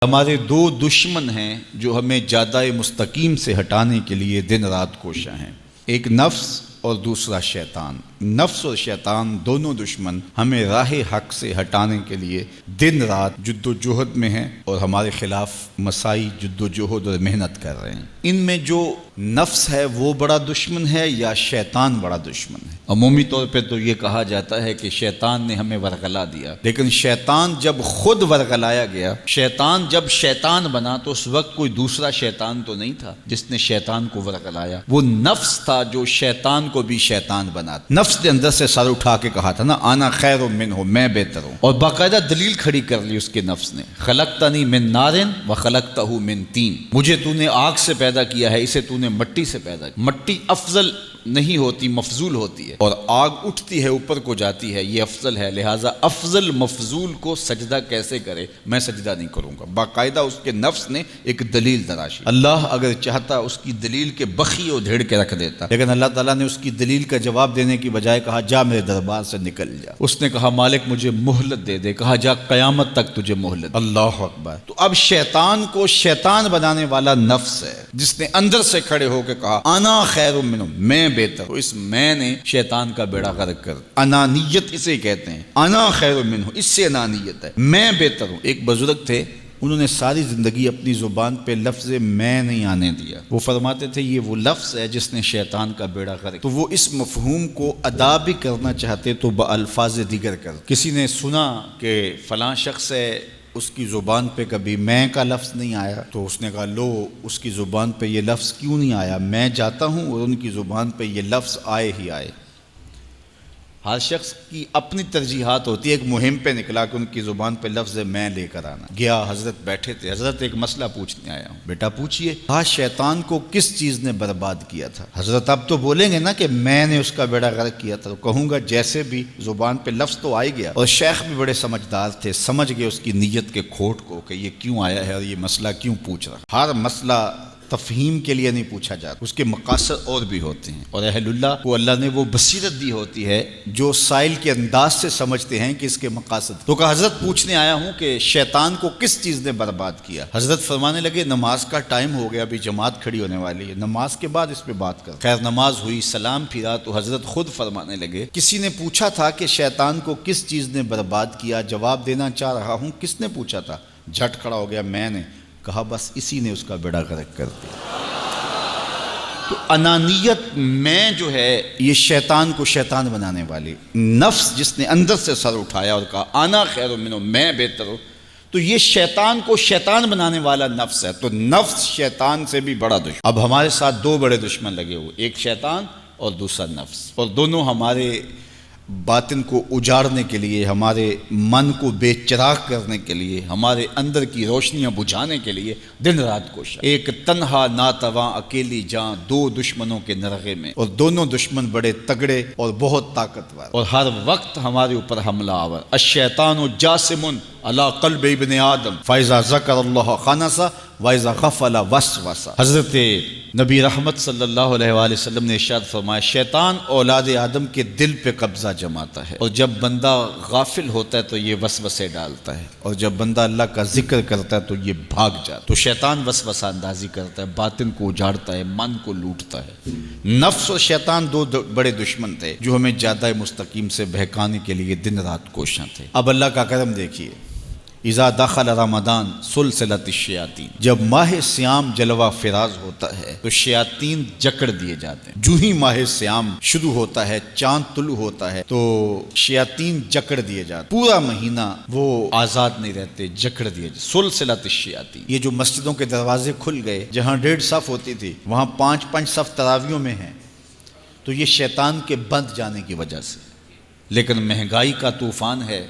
ہمارے دو دشمن ہیں جو ہمیں جادہ مستقیم سے ہٹانے کے لیے دن رات کوشاں ہیں، ایک نفس اور دوسرا شیطان۔ نفس اور شیطان دونوں دشمن ہمیں راہ حق سے ہٹانے کے لیے دن رات جد و جہد میں ہیں اور ہمارے خلاف مساعی جد و جہد اور محنت کر رہے ہیں۔ ان میں جو نفس ہے وہ بڑا دشمن ہے یا شیطان بڑا دشمن ہے؟ عمومی طور پہ تو یہ کہا جاتا ہے کہ شیطان نے ہمیں ورغلا دیا، لیکن شیطان جب خود ورغلایا گیا، شیطان جب شیطان بنا تو اس وقت کوئی دوسرا شیطان تو نہیں تھا جس نے شیطان کو ورغلایا، وہ نفس تھا جو شیطان کو بھی شیطان بنا۔ نفس نے اندر سے سر اٹھا کے کہا تھا نا، آنا خیر منہ، میں بہتر ہوں، اور باقاعدہ دلیل کھڑی کر لی اس کے نفس نے، خلقتنی من نار وخلقتہ من طین، مجھے تو نے آگ سے پیدا کیا ہے، اسے تو نے مٹی سے پیدا کیا۔ مٹی افضل نہیں ہوتی، مفضول ہوتی ہے، اور آگ اٹھتی ہے اوپر کو جاتی ہے، یہ افضل ہے، لہٰذا افضل مفضول کو سجدہ کیسے کرے؟ میں سجدہ نہیں کروں گا۔ باقاعدہ اس کے نفس نے ایک دلیل تراشی۔ اللہ اگر چاہتا اس کی دلیل کے بخی اور دھیڑ کے رکھ دیتا، لیکن اللہ تعالیٰ نے اس کی دلیل کا جواب دینے کی بجائے کہا جا میرے دربار سے نکل جا۔ اس نے کہا مالک مجھے مہلت دے دے، کہا جا قیامت تک تجھے مہلت۔ اللہ اکبر۔ تو اب شیطان کو شیطان بنانے والا نفس ہے جس نے اندر سے کھڑے ہو کے کہا انا خیر منہ، میں بہتر ہوں۔ اس میں نے شیطان کا بیڑا غرق کر، انانیت اسے کہتے ہیں، انا خیر منہ، اس سے انانیت ہے، میں بہتر ہوں۔ ایک بزرگ تھے، انہوں نے ساری زندگی اپنی زبان پہ لفظ میں نہیں آنے دیا۔ وہ فرماتے تھے یہ وہ لفظ ہے جس نے شیطان کا بیڑا غرق۔ تو وہ اس مفہوم کو ادا بھی کرنا چاہتے تو بالفاظ دیگر کر۔ کسی نے سنا کہ فلاں شخص ہے، اس کی زبان پہ کبھی میں کا لفظ نہیں آیا، تو اس نے کہا لو اس کی زبان پہ یہ لفظ کیوں نہیں آیا؟ میں جاتا ہوں اور ان کی زبان پہ یہ لفظ آئے ہی آئے۔ ہر شخص کی اپنی ترجیحات ہوتی ہے۔ ایک مہم پہ نکلا کہ ان کی زبان پہ لفظ میں لے کر آنا۔ گیا، حضرت بیٹھے تھے، حضرت ایک مسئلہ پوچھنے آیا ہوں۔ بیٹا پوچھئے۔ کہا شیطان کو کس چیز نے برباد کیا تھا؟ حضرت اب تو بولیں گے نا کہ میں نے اس کا بیڑا غرق کیا تھا، تو کہوں گا جیسے بھی زبان پہ لفظ تو آ گیا، اور شیخ بھی بڑے سمجھدار تھے، سمجھ گئے اس کی نیت کے کھوٹ کو کہ یہ کیوں آیا ہے اور یہ مسئلہ کیوں پوچھ رہا۔ ہر مسئلہ تفہیم کے لیے نہیں پوچھا جاتا، اس کے مقاصد اور بھی ہوتے ہیں، اور اہل اللہ کو اللہ نے وہ بصیرت دی ہوتی ہے جو سائل کے انداز سے سمجھتے ہیں کہ اس کے مقاصد۔ تو کہا حضرت پوچھنے آیا ہوں کہ شیطان کو کس چیز نے برباد کیا؟ حضرت فرمانے لگے نماز کا ٹائم ہو گیا، ابھی جماعت کھڑی ہونے والی ہے، نماز کے بعد اس پہ بات کر۔ خیر نماز ہوئی، سلام پھرا تو حضرت خود فرمانے لگے کسی نے پوچھا تھا کہ شیطان کو کس چیز نے برباد کیا؟ جواب دینا چاہ رہا ہوں کس نے پوچھا تھا؟ جھٹ کھڑا ہو گیا میں نے۔ کہا بس اسی نے اس کا بیڑا غرق کر دیا۔ تو انانیت میں جو ہے یہ شیطان کو شیطان بنانے والی، نفس جس نے اندر سے سر اٹھایا اور کہا آنا خیر منہ، میں بہتر ہوں، تو یہ شیطان کو شیطان بنانے والا نفس ہے۔ تو نفس شیطان سے بھی بڑا دشمن۔ اب ہمارے ساتھ دو بڑے دشمن لگے ہوئے، ایک شیطان اور دوسرا نفس، اور دونوں ہمارے باطن کو اجاڑنے کے لیے، ہمارے من کو بے چراغ کرنے کے لیے، ہمارے اندر کی روشنیاں بجھانے کے لیے دن رات کوشاں۔ ایک تنہا ناتواں اکیلی جاں، دو دشمنوں کے نرغے میں، اور دونوں دشمن بڑے تگڑے اور بہت طاقتور، اور ہر وقت ہمارے اوپر حملہ آور۔ الشیطان جاسم علی قلب ابن آدم فاذا ذکر اللہ خنس واذا غفل وسوس۔ حضرت نبی رحمت صلی اللہ علیہ وآلہ وسلم نے ارشاد فرمایا شیطان اولاد آدم کے دل پہ قبضہ جماتا ہے، اور جب بندہ غافل ہوتا ہے تو یہ وسوسے ڈالتا ہے، اور جب بندہ اللہ کا ذکر کرتا ہے تو یہ بھاگ جاتا ہے۔ تو شیطان وسوسہ اندازی کرتا ہے، باطن کو اجاڑتا ہے، من کو لوٹتا ہے۔ نفس اور شیطان دو بڑے دشمن تھے جو ہمیں جادہ مستقیم سے بہکانے کے لیے دن رات کوشاں تھے۔ اب اللہ کا کرم دیکھیے، اذا دخل رمضان سلسلت الشیاطین، جب ماہ سیام جلوہ فراز ہوتا ہے تو شیاطین جکڑ دیے جاتے ہیں۔ جو ہی ماہ سیام شروع ہوتا ہے، چاند طلوع ہوتا ہے تو شیاطین جکڑ دیے جاتے ہیں، پورا مہینہ وہ آزاد نہیں رہتے، جکڑ دیے جاتے۔ سلسلت الشیاطین، یہ جو مسجدوں کے دروازے کھل گئے، جہاں 1.5 صف ہوتی تھی وہاں 5 صف تراویحوں میں ہیں، تو یہ شیطان کے بند جانے کی وجہ سے۔ لیکن مہنگائی کا طوفان ہے،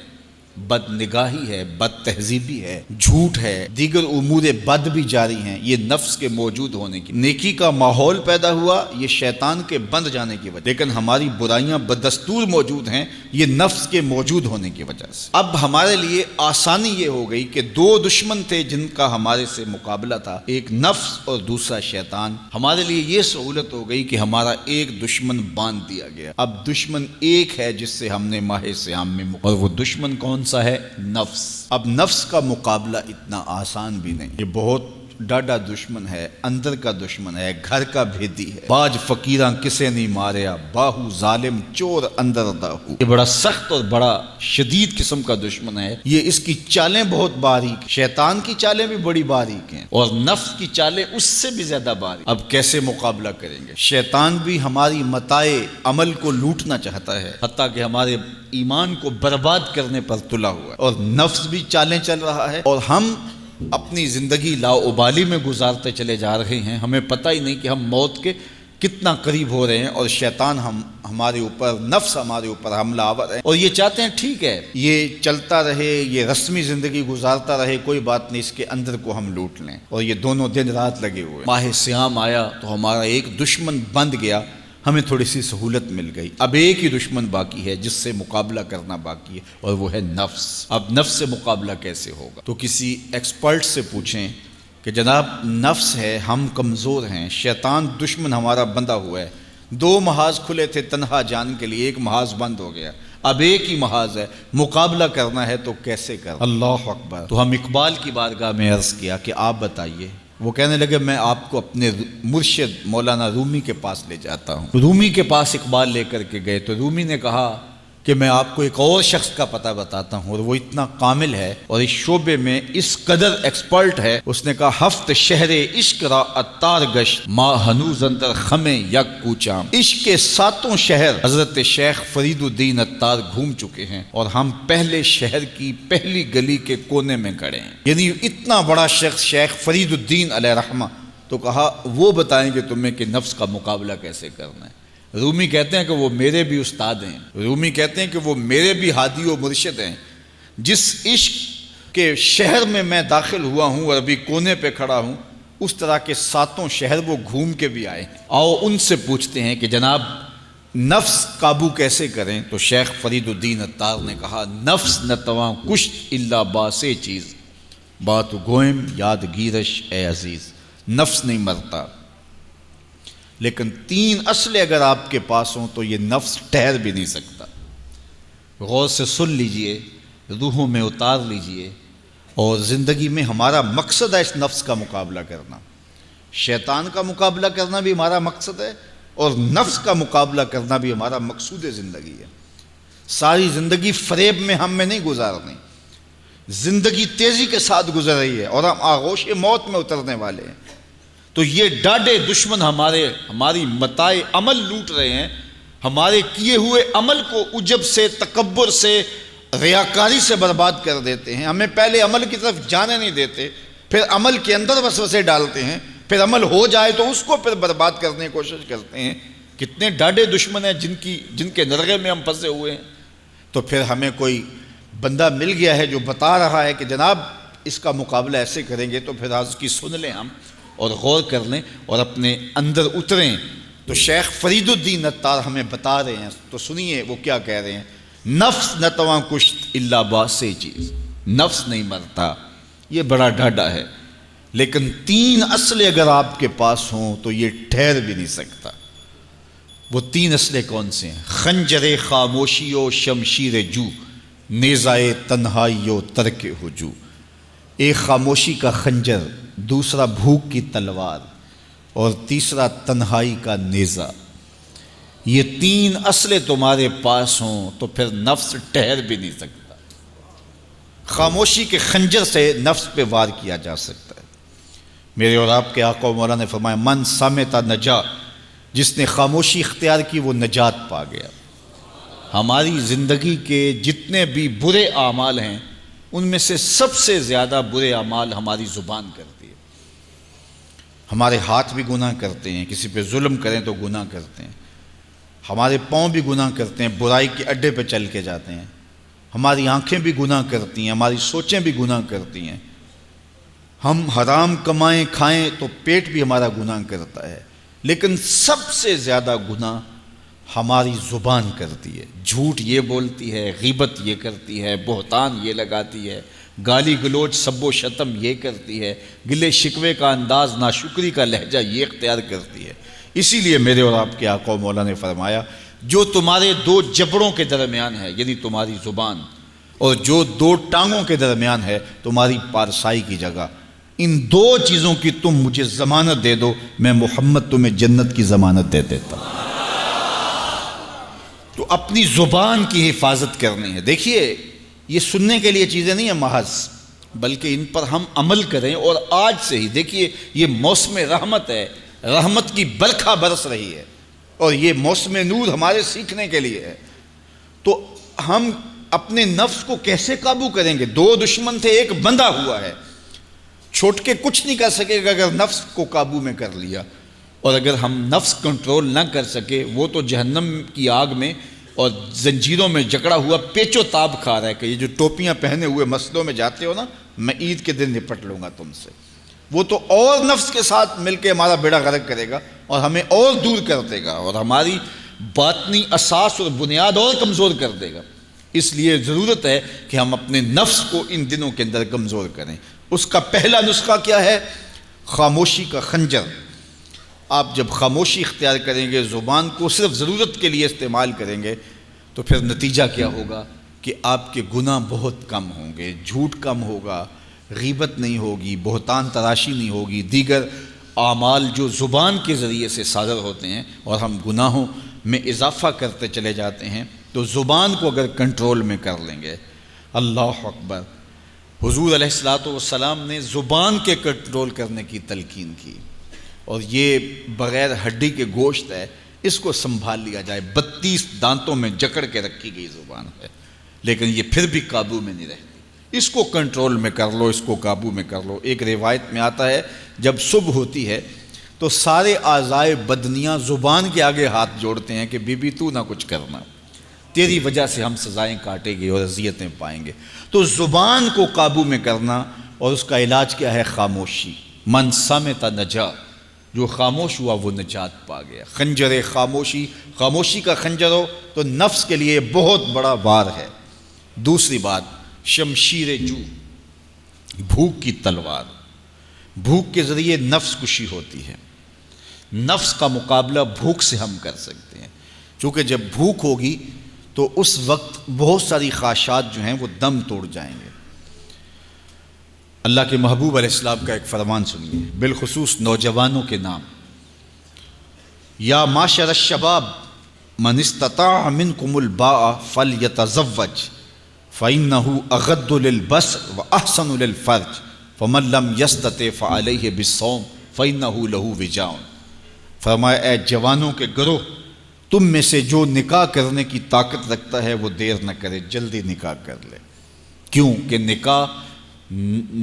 بد نگاہی ہے، بد تہذیبی ہے، جھوٹ ہے، دیگر امور بد بھی جاری ہیں، یہ نفس کے موجود ہونے کی۔ نیکی کا ماحول پیدا ہوا یہ شیطان کے بند جانے کی وجہ، لیکن ہماری برائیاں بدستور موجود ہیں یہ نفس کے موجود ہونے کی وجہ سے۔ اب ہمارے لیے آسانی یہ ہو گئی کہ دو دشمن تھے جن کا ہمارے سے مقابلہ تھا، ایک نفس اور دوسرا شیطان۔ ہمارے لیے یہ سہولت ہو گئی کہ ہمارا ایک دشمن باندھ دیا گیا، اب دشمن ایک ہے جس سے ہم نے ماہ سیام میں اور وہ دشمن کون کون سا ہے؟ نفس۔ اب نفس کا مقابلہ اتنا آسان بھی نہیں، یہ بہت ڈاڈا دشمن ہے، اندر کا دشمن ہے، گھر کا بھیدی ہے۔ باج فقیراں کسے نہیں ماریا، باہو ظالم چور اندر داہو۔ یہ بڑا سخت اور بڑا شدید قسم کا دشمن ہے۔ یہ اس کی چالیں بہت باریک، شیطان کی چالیں بھی بڑی باریک ہیں اور نفس کی چالیں اس سے بھی زیادہ باریک۔ اب کیسے مقابلہ کریں گے؟ شیطان بھی ہماری متاع عمل کو لوٹنا چاہتا ہے، حتیٰ کہ ہمارے ایمان کو برباد کرنے پر تلا ہوا ہے، اور نفس بھی چالیں چل رہا ہے، اور ہم اپنی زندگی لاؤبالی میں گزارتے چلے جا رہے ہیں۔ ہمیں پتہ ہی نہیں کہ ہم موت کے کتنا قریب ہو رہے ہیں، اور شیطان ہمارے اوپر، نفس ہمارے اوپر حملہ آور ہے، اور یہ چاہتے ہیں ٹھیک ہے یہ چلتا رہے، یہ رسمی زندگی گزارتا رہے، کوئی بات نہیں، اس کے اندر کو ہم لوٹ لیں، اور یہ دونوں دن رات لگے ہوئے۔ ماہ سیام آیا تو ہمارا ایک دشمن بند گیا، ہمیں تھوڑی سی سہولت مل گئی۔ اب ایک ہی دشمن باقی ہے جس سے مقابلہ کرنا باقی ہے، اور وہ ہے نفس۔ اب نفس سے مقابلہ کیسے ہوگا؟ تو کسی ایکسپرٹ سے پوچھیں کہ جناب نفس ہے، ہم کمزور ہیں، شیطان دشمن ہمارا بندہ ہوا ہے، 2 محاذ کھلے تھے تنہا جان کے لیے، ایک محاذ بند ہو گیا، اب ایک ہی محاذ ہے، مقابلہ کرنا ہے تو کیسے کرنا؟ اللہ اکبر۔ تو ہم اقبال کی بارگاہ میں عرض کیا کہ آپ بتائیے۔ وہ کہنے لگے میں آپ کو اپنے مرشد مولانا رومی کے پاس لے جاتا ہوں۔ رومی کے پاس اقبال لے کر کے گئے تو رومی نے کہا کہ میں آپ کو ایک اور شخص کا پتہ بتاتا ہوں، اور وہ اتنا کامل ہے اور اس شعبے میں اس قدر ایکسپرٹ ہے۔ اس نے کہا ہفت شہر عشق را اتار گشت، ما ہنوز اندر خمیں یک کوچام۔ عشق کے 7 شہر حضرت شیخ فرید الدین اتار گھوم چکے ہیں، اور ہم پہلے شہر کی پہلی گلی کے کونے میں کھڑے ہیں۔ یعنی اتنا بڑا شخص شیخ فرید الدین علیہ رحمہ، تو کہا وہ بتائیں گے تمہیں کہ نفس کا مقابلہ کیسے کرنا ہے۔ رومی کہتے ہیں کہ وہ میرے بھی استاد ہیں، رومی کہتے ہیں کہ وہ میرے بھی ہادی و مرشد ہیں۔ جس عشق کے شہر میں میں داخل ہوا ہوں اور ابھی کونے پہ کھڑا ہوں، اس طرح کے 7 شہر وہ گھوم کے بھی آئے ہیں۔ آؤ ان سے پوچھتے ہیں کہ جناب نفس قابو کیسے کریں؟ تو شیخ فرید الدین اتار نے کہا نفس نتواں کشت الا باسے چیز، بات گوئم یاد گیرش اے عزیز۔ نفس نہیں مرتا، لیکن 3 اسلحے اگر آپ کے پاس ہوں تو یہ نفس ٹھہر بھی نہیں سکتا۔ غور سے سن لیجئے، روحوں میں اتار لیجئے، اور زندگی میں ہمارا مقصد ہے اس نفس کا مقابلہ کرنا۔ شیطان کا مقابلہ کرنا بھی ہمارا مقصد ہے، اور نفس کا مقابلہ کرنا بھی ہمارا مقصود زندگی ہے۔ ساری زندگی فریب میں ہم میں نہیں گزارنی، زندگی تیزی کے ساتھ گزر رہی ہے اور ہم آغوش موت میں اترنے والے ہیں۔ تو یہ ڈاڈے دشمن ہماری متاع عمل لوٹ رہے ہیں، ہمارے کیے ہوئے عمل کو عجب سے، تکبر سے، ریاکاری سے برباد کر دیتے ہیں۔ ہمیں پہلے عمل کی طرف جانے نہیں دیتے، پھر عمل کے اندر وسوسے ڈالتے ہیں، پھر عمل ہو جائے تو اس کو پھر برباد کرنے کی کوشش کرتے ہیں۔ کتنے ڈاڈے دشمن ہیں جن کے نرغے میں ہم پھنسے ہوئے ہیں۔ تو پھر ہمیں کوئی بندہ مل گیا ہے جو بتا رہا ہے کہ جناب اس کا مقابلہ ایسے کریں گے، تو پھر آج کی سن لیں ہم اور غور کر لیں اور اپنے اندر اتریں۔ تو شیخ فرید الدین اتار ہمیں بتا رہے ہیں، تو سنیے وہ کیا کہہ رہے ہیں۔ نفس نتواں کشت الا باسے چیز، نفس نہیں مرتا، یہ بڑا ڈاڈا ہے، لیکن 3 اسلحے اگر آپ کے پاس ہوں تو یہ ٹھہر بھی نہیں سکتا۔ وہ 3 اسلحے کون سے ہیں؟ خنجر خاموشی و شمشیر جو، نیزائے تنہائی و ترک ہجو۔ ایک خاموشی کا خنجر، دوسرا بھوک کی تلوار، اور تیسرا تنہائی کا نیزہ۔ یہ 3 اسلحے تمہارے پاس ہوں تو پھر نفس ٹھہر بھی نہیں سکتا۔ خاموشی کے خنجر سے نفس پہ وار کیا جا سکتا ہے۔ میرے اور آپ کے آقا و مولا نے فرمایا من صامتا نجا، جس نے خاموشی اختیار کی وہ نجات پا گیا۔ ہماری زندگی کے جتنے بھی برے اعمال ہیں ان میں سے سب سے زیادہ برے اعمال ہماری زبان کرتی ہے۔ ہمارے ہاتھ بھی گناہ کرتے ہیں، کسی پہ ظلم کریں تو گناہ کرتے ہیں، ہمارے پاؤں بھی گناہ کرتے ہیں، برائی کے اڈے پہ چل کے جاتے ہیں، ہماری آنکھیں بھی گناہ کرتی ہیں، ہماری سوچیں بھی گناہ کرتی ہیں، ہم حرام کمائیں کھائیں تو پیٹ بھی ہمارا گناہ کرتا ہے، لیکن سب سے زیادہ گناہ ہماری زبان کرتی ہے۔ جھوٹ یہ بولتی ہے، غیبت یہ کرتی ہے، بہتان یہ لگاتی ہے، گالی گلوچ سب و شتم یہ کرتی ہے، گلے شکوے کا انداز، ناشکری کا لہجہ یہ اختیار کرتی ہے۔ اسی لیے میرے اور آپ کے آقا و مولا نے فرمایا جو تمہارے 2 جبڑوں کے درمیان ہے، یعنی تمہاری زبان اور جو دو ٹانگوں کے درمیان ہے تمہاری پارسائی کی جگہ، ان دو چیزوں کی تم مجھے ضمانت دے دو، میں محمد تمہیں جنت کی ضمانت دے دیتا ہوں۔ تو اپنی زبان کی حفاظت کرنی ہے۔ دیکھیے یہ سننے کے لیے چیزیں نہیں ہیں محض، بلکہ ان پر ہم عمل کریں، اور آج سے ہی دیکھیے یہ موسم رحمت ہے، رحمت کی برکھا برس رہی ہے، اور یہ موسم نور ہمارے سیکھنے کے لیے ہے۔ تو ہم اپنے نفس کو کیسے قابو کریں گے؟ دو دشمن تھے، ایک بندھا ہوا ہے، چھوٹ کے کچھ نہیں کر سکے گا اگر نفس کو قابو میں کر لیا، اور اگر ہم نفس کنٹرول نہ کر سکے وہ تو جہنم کی آگ میں اور زنجیروں میں جکڑا ہوا پیچ و تاب کھا رہا ہے کہ یہ جو ٹوپیاں پہنے ہوئے مسجدوں میں جاتے ہو نا، میں عید کے دن نپٹ لوں گا تم سے، وہ تو اور نفس کے ساتھ مل کے ہمارا بیڑا غرق کرے گا اور ہمیں اور دور کر دے گا اور ہماری باطنی اساس اور بنیاد اور کمزور کر دے گا۔ اس لیے ضرورت ہے کہ ہم اپنے نفس کو ان دنوں کے اندر کمزور کریں۔ اس کا پہلا نسخہ کیا ہے؟ خاموشی کا خنجر۔ آپ جب خاموشی اختیار کریں گے، زبان کو صرف ضرورت کے لیے استعمال کریں گے، تو پھر نتیجہ کیا ہوگا کہ آپ کے گناہ بہت کم ہوں گے، جھوٹ کم ہوگا، غیبت نہیں ہوگی، بہتان تراشی نہیں ہوگی، دیگر اعمال جو زبان کے ذریعے سے صادر ہوتے ہیں اور ہم گناہوں میں اضافہ کرتے چلے جاتے ہیں، تو زبان کو اگر کنٹرول میں کر لیں گے۔ اللہ اکبر! حضور علیہ الصلوۃ والسلام نے زبان کے کنٹرول کرنے کی تلقین کی، اور یہ بغیر ہڈی کے گوشت ہے، اس کو سنبھال لیا جائے۔ 32 دانتوں میں جکڑ کے رکھی گئی زبان ہے، لیکن یہ پھر بھی قابو میں نہیں رہتی۔ اس کو کنٹرول میں کر لو، اس کو قابو میں کر لو۔ ایک روایت میں آتا ہے جب صبح ہوتی ہے تو سارے اعضائے بدنیاں زبان کے آگے ہاتھ جوڑتے ہیں کہ بی بی تو نہ کچھ کرنا، تیری وجہ سے ہم سزائیں کاٹیں گے اور اذیتیں پائیں گے۔ تو زبان کو قابو میں کرنا، اور اس کا علاج کیا ہے؟ خاموشی۔ من صمت نجا، جو خاموش ہوا وہ نجات پا گیا۔ خنجر خاموشی، خاموشی کا خنجر ہو تو نفس کے لیے بہت بڑا وار ہے۔ دوسری بات، شمشیر جو، بھوک کی تلوار۔ بھوک کے ذریعے نفس کشی ہوتی ہے۔ نفس کا مقابلہ بھوک سے ہم کر سکتے ہیں، چونکہ جب بھوک ہوگی تو اس وقت بہت ساری خواہشات جو ہیں وہ دم توڑ جائیں گے۔ اللہ کے محبوب علیہ السلام کا ایک فرمان سنیے، بالخصوص نوجوانوں کے نام۔ یا معشر الشباب من استطاع منکم الباء فلیتزوج فإنہ اغض للبصر واحسن للفرج فمن لم یستطع فعلیہ بالصوم فإنہ لہ وجاء۔ فرمایا اے جوانوں کے گروہ، تم میں سے جو نکاح کرنے کی طاقت رکھتا ہے وہ دیر نہ کرے، جلدی نکاح کر لے۔ کیوں کہ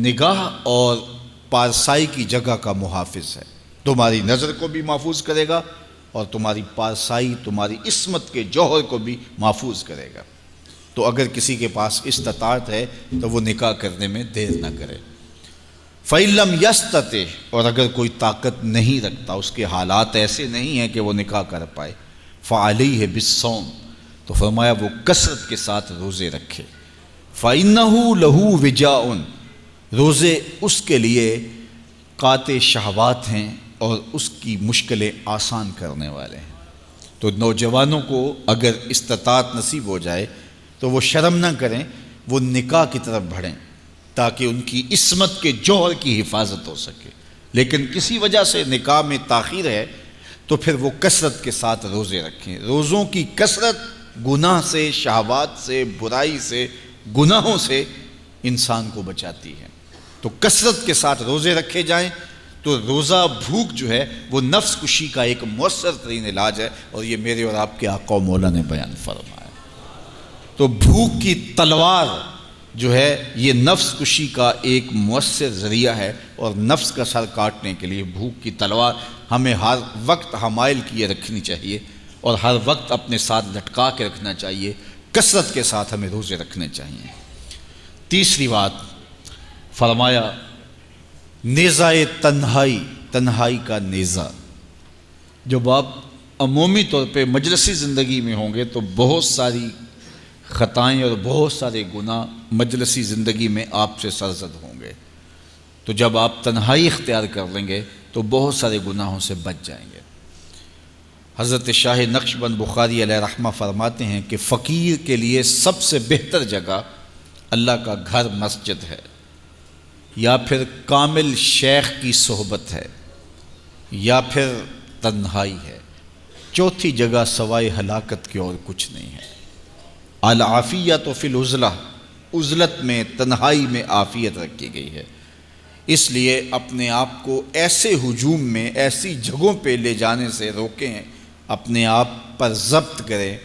نگاہ اور پارسائی کی جگہ کا محافظ ہے، تمہاری نظر کو بھی محفوظ کرے گا اور تمہاری پارسائی، تمہاری عصمت کے جوہر کو بھی محفوظ کرے گا۔ تو اگر کسی کے پاس استطاعت ہے تو وہ نکاح کرنے میں دیر نہ کرے۔ فَإِن لَمْ يَسْتَطِعْ، اور اگر کوئی طاقت نہیں رکھتا، اس کے حالات ایسے نہیں ہیں کہ وہ نکاح کر پائے، فَعَلَيْهِ بِالصَّوْمِ، تو فرمایا وہ کثرت کے ساتھ روزے رکھے۔ فَإِنَّهُ لَهُ وِجَاءٌ، روزے اس کے لیے قاطع شہوات ہیں اور اس کی مشکلیں آسان کرنے والے ہیں۔ تو نوجوانوں کو اگر استطاعت نصیب ہو جائے تو وہ شرم نہ کریں، وہ نکاح کی طرف بڑھیں تاکہ ان کی عصمت کے جوہر کی حفاظت ہو سکے۔ لیکن کسی وجہ سے نکاح میں تاخیر ہے تو پھر وہ کثرت کے ساتھ روزے رکھیں۔ روزوں کی کثرت گناہ سے، شہوات سے، برائی سے، گناہوں سے انسان کو بچاتی ہے۔ تو کثرت کے ساتھ روزے رکھے جائیں تو روزہ بھوک جو ہے وہ نفس کشی کا ایک مؤثر ترین علاج ہے، اور یہ میرے اور آپ کے آقا و مولا نے بیان فرمایا۔ تو بھوک کی تلوار جو ہے یہ نفس کشی کا ایک مؤثر ذریعہ ہے، اور نفس کا سر کاٹنے کے لیے بھوک کی تلوار ہمیں ہر وقت حمائل کیے رکھنی چاہیے اور ہر وقت اپنے ساتھ لٹکا کے رکھنا چاہیے۔ کثرت کے ساتھ ہمیں روزے رکھنے چاہیے۔ تیسری بات فرمایا نیزہ تنہائی، تنہائی کا نیزہ۔ جب آپ عمومی طور پہ مجلسی زندگی میں ہوں گے تو بہت ساری خطائیں اور بہت سارے گناہ مجلسی زندگی میں آپ سے سرزد ہوں گے، تو جب آپ تنہائی اختیار کر لیں گے تو بہت سارے گناہوں سے بچ جائیں گے۔ حضرت شاہ نقشبند بخاری علیہ رحمہ فرماتے ہیں کہ فقیر کے لیے سب سے بہتر جگہ اللہ کا گھر مسجد ہے، یا پھر کامل شیخ کی صحبت ہے، یا پھر تنہائی ہے۔ چوتھی جگہ سوائے ہلاکت کے اور کچھ نہیں ہے۔ العافیۃ فی العزلہ، عزلت میں، تنہائی میں عافیت رکھی گئی ہے۔ اس لیے اپنے آپ کو ایسے ہجوم میں، ایسی جگہوں پہ لے جانے سے روکیں، اپنے آپ پر ضبط کریں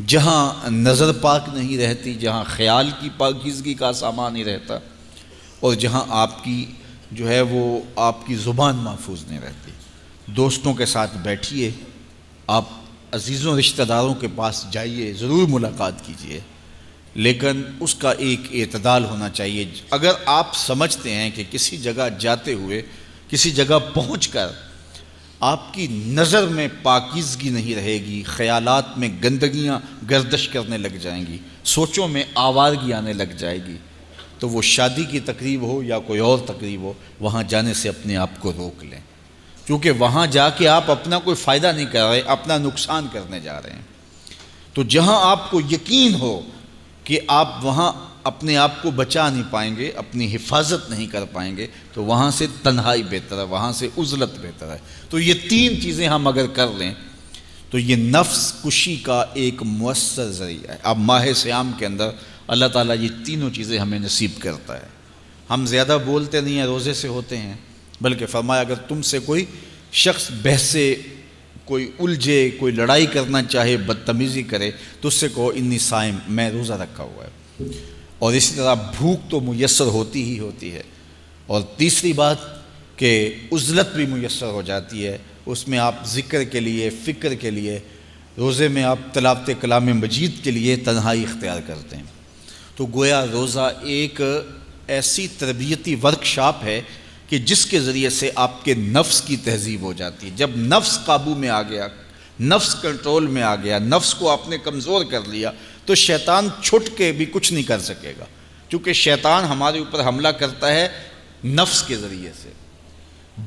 جہاں نظر پاک نہیں رہتی، جہاں خیال کی پاکیزگی کا سامان نہیں رہتا، اور جہاں آپ کی جو ہے وہ آپ کی زبان محفوظ نہیں رہتی۔ دوستوں کے ساتھ بیٹھیے، آپ عزیزوں رشتہ داروں کے پاس جائیے، ضرور ملاقات کیجیے، لیکن اس کا ایک اعتدال ہونا چاہیے۔ اگر آپ سمجھتے ہیں کہ کسی جگہ جاتے ہوئے، کسی جگہ پہنچ کر آپ کی نظر میں پاکیزگی نہیں رہے گی، خیالات میں گندگیاں گردش کرنے لگ جائیں گی، سوچوں میں آوارگی آنے لگ جائے گی، تو وہ شادی کی تقریب ہو یا کوئی اور تقریب ہو، وہاں جانے سے اپنے آپ کو روک لیں، کیونکہ وہاں جا کے آپ اپنا کوئی فائدہ نہیں کر رہے، اپنا نقصان کرنے جا رہے ہیں۔ تو جہاں آپ کو یقین ہو کہ آپ وہاں اپنے آپ کو بچا نہیں پائیں گے، اپنی حفاظت نہیں کر پائیں گے، تو وہاں سے تنہائی بہتر ہے، وہاں سے عزلت بہتر ہے۔ تو یہ تین چیزیں ہم اگر کر لیں تو یہ نفس کشی کا ایک مؤثر ذریعہ ہے۔ اب ماہ صیام کے اندر اللہ تعالیٰ یہ تینوں چیزیں ہمیں نصیب کرتا ہے۔ ہم زیادہ بولتے نہیں ہیں، روزے سے ہوتے ہیں، بلکہ فرمایا اگر تم سے کوئی شخص بحثے، کوئی الجھے، کوئی لڑائی کرنا چاہے، بدتمیزی کرے، تو اس سے کہو انی صائم، میں روزہ رکھا ہوا ہے۔ اور اسی طرح بھوک تو میسر ہوتی ہی ہوتی ہے۔ اور تیسری بات کہ عزلت بھی میسر ہو جاتی ہے، اس میں آپ ذکر کے لیے، فکر کے لیے، روزے میں آپ تلاوت کلام مجید کے لیے تنہائی اختیار کرتے ہیں۔ تو گویا روزہ ایک ایسی تربیتی ورکشاپ ہے کہ جس کے ذریعے سے آپ کے نفس کی تہذیب ہو جاتی ہے۔ جب نفس قابو میں آ گیا، نفس کنٹرول میں آ گیا، نفس کو آپ نے کمزور کر لیا، تو شیطان چھٹ کے بھی کچھ نہیں کر سکے گا، کیونکہ شیطان ہمارے اوپر حملہ کرتا ہے نفس کے ذریعے سے۔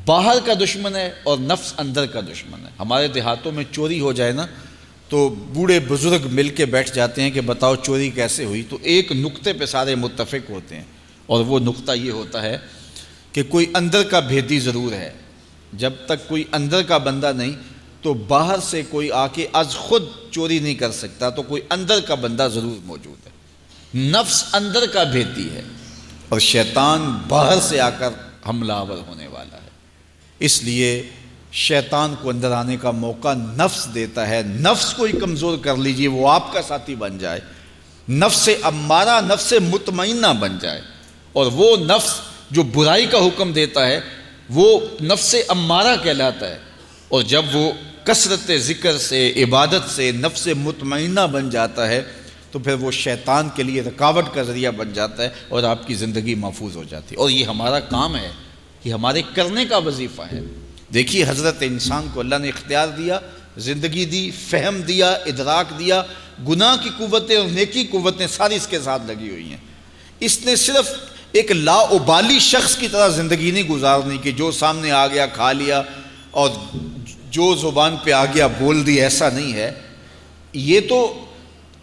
باہر کا دشمن ہے اور نفس اندر کا دشمن ہے۔ ہمارے دیہاتوں میں چوری ہو جائے نا تو بوڑھے بزرگ مل کے بیٹھ جاتے ہیں کہ بتاؤ چوری کیسے ہوئی، تو ایک نقطے پہ سارے متفق ہوتے ہیں، اور وہ نقطہ یہ ہوتا ہے کہ کوئی اندر کا بھیدی ضرور ہے۔ جب تک کوئی اندر کا بندہ نہیں تو باہر سے کوئی آ کے از خود چوری نہیں کر سکتا، تو کوئی اندر کا بندہ ضرور موجود ہے۔ نفس اندر کا بھیدی ہے اور شیطان باہر سے آ کر حملہ آور ہونے والا ہے۔ اس لیے شیطان کو اندر آنے کا موقع نفس دیتا ہے۔ نفس کو ہی کمزور کر لیجئے، وہ آپ کا ساتھی بن جائے، نفس امارہ، نفس مطمئنہ بن جائے، اور وہ نفس جو برائی کا حکم دیتا ہے وہ نفس امارہ کہلاتا ہے، اور جب وہ کثرت ذکر سے، عبادت سے نفس مطمئنہ بن جاتا ہے تو پھر وہ شیطان کے لیے رکاوٹ کا ذریعہ بن جاتا ہے اور آپ کی زندگی محفوظ ہو جاتی ہے۔ اور یہ ہمارا کام ہے، یہ ہمارے کرنے کا وظیفہ ہے۔ دیکھیے حضرت انسان کو اللہ نے اختیار دیا، زندگی دی، فہم دیا، ادراک دیا، گناہ کی قوتیں اور نیکی قوتیں ساری اس کے ساتھ لگی ہوئی ہیں۔ اس نے صرف ایک لا ابالی شخص کی طرح زندگی نہیں گزارنی کہ جو سامنے آ گیا کھا لیا اور جو زبان پہ آ گیا بول دی، ایسا نہیں ہے۔ یہ تو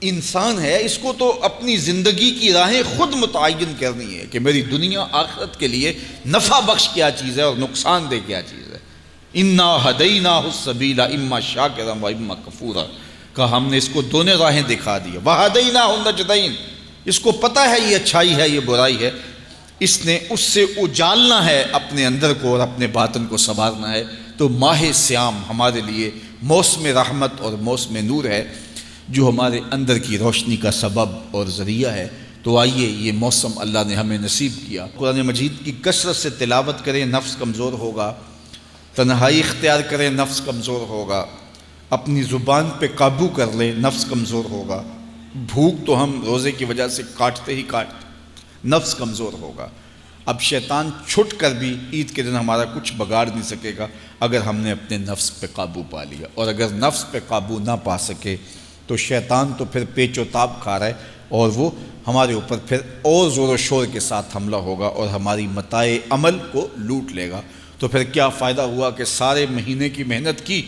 انسان ہے، اس کو تو اپنی زندگی کی راہیں خود متعین کرنی ہے کہ میری دنیا آخرت کے لیے نفع بخش کیا چیز ہے اور نقصان دہ کیا چیز ہے۔ انا ہدیناہ السبیل اما شاکرا و اما کفورا، کہ ہم نے اس کو دونوں راہیں دکھا دی، وہدیناہ النجدین، اس کو پتہ ہے یہ اچھائی ہے یہ برائی ہے، اس نے اس سے اجالنا ہے اپنے اندر کو اور اپنے باطن کو سنوارنا ہے۔ تو ماہ صیام ہمارے لیے موسم رحمت اور موسم نور ہے، جو ہمارے اندر کی روشنی کا سبب اور ذریعہ ہے۔ تو آئیے یہ موسم اللہ نے ہمیں نصیب کیا، قرآن مجید کی کثرت سے تلاوت کریں، نفس کمزور ہوگا، تنہائی اختیار کریں، نفس کمزور ہوگا، اپنی زبان پہ قابو کر لیں، نفس کمزور ہوگا، بھوک تو ہم روزے کی وجہ سے کاٹتے ہی کاٹتے، نفس کمزور ہوگا۔ اب شیطان چھٹ کر بھی عید کے دن ہمارا کچھ بگاڑ نہیں سکے گا اگر ہم نے اپنے نفس پہ قابو پا لیا، اور اگر نفس پہ قابو نہ پا سکے تو شیطان تو پھر پیچ و تاب کھا رہا ہے، اور وہ ہمارے اوپر پھر اور زور و شور کے ساتھ حملہ ہوگا اور ہماری متاع عمل کو لوٹ لے گا۔ تو پھر کیا فائدہ ہوا کہ سارے مہینے کی محنت کی،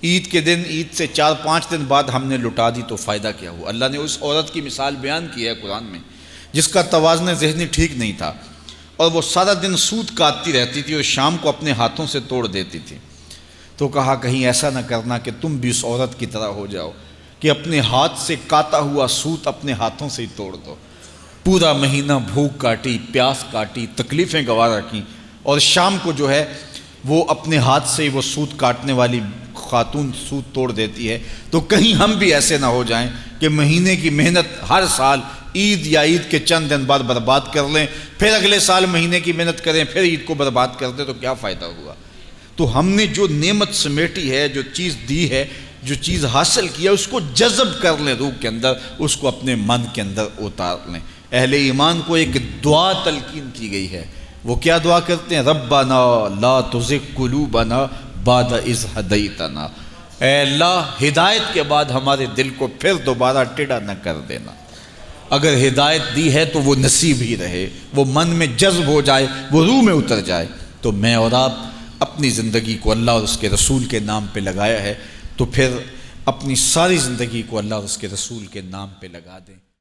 عید کے دن، عید سے 4-5 دن بعد ہم نے لٹا دی، تو فائدہ کیا ہوا؟ اللہ نے اس عورت کی مثال بیان کی ہے قرآن میں جس کا توازن ذہنی ٹھیک نہیں تھا، اور وہ سارا دن سوت کاٹتی رہتی تھی اور شام کو اپنے ہاتھوں سے توڑ دیتی تھی۔ تو کہا کہیں ایسا نہ کرنا کہ تم بھی اس عورت کی طرح ہو جاؤ کہ اپنے ہاتھ سے کاتا ہوا سوت اپنے ہاتھوں سے ہی توڑ دو۔ پورا مہینہ بھوک کاٹی، پیاس کاٹی، تکلیفیں گوارا کیں، اور شام کو جو ہے وہ اپنے ہاتھ سے ہی وہ سوت کاٹنے والی خاتون سوت توڑ دیتی ہے۔ تو کہیں ہم بھی ایسے نہ ہو جائیں کہ مہینے کی محنت ہر سال عید یا عید کے چند دن بعد برباد کر لیں، پھر اگلے سال مہینے کی محنت کریں، پھر عید کو برباد کر دیں، تو کیا فائدہ ہوا؟ تو ہم نے جو نعمت سمیٹی ہے، جو چیز دی ہے، جو چیز حاصل کیا، اس کو جذب کر لیں روح کے اندر، اس کو اپنے من کے اندر اتار لیں۔ اہل ایمان کو ایک دعا تلقین کی گئی ہے، وہ کیا دعا کرتے ہیں؟ ربنا لا تزغ قلوبنا بعد اذ ہدیتنا، اے اللہ ہدایت کے بعد ہمارے دل کو پھر دوبارہ ٹیڑھا نہ کر دینا۔ اگر ہدایت دی ہے تو وہ نصیب ہی رہے، وہ من میں جذب ہو جائے، وہ روح میں اتر جائے۔ تو میں اور آپ اپنی زندگی کو اللہ اور اس کے رسول کے نام پہ لگایا ہے، تو پھر اپنی ساری زندگی کو اللہ اور اس کے رسول کے نام پہ لگا دیں۔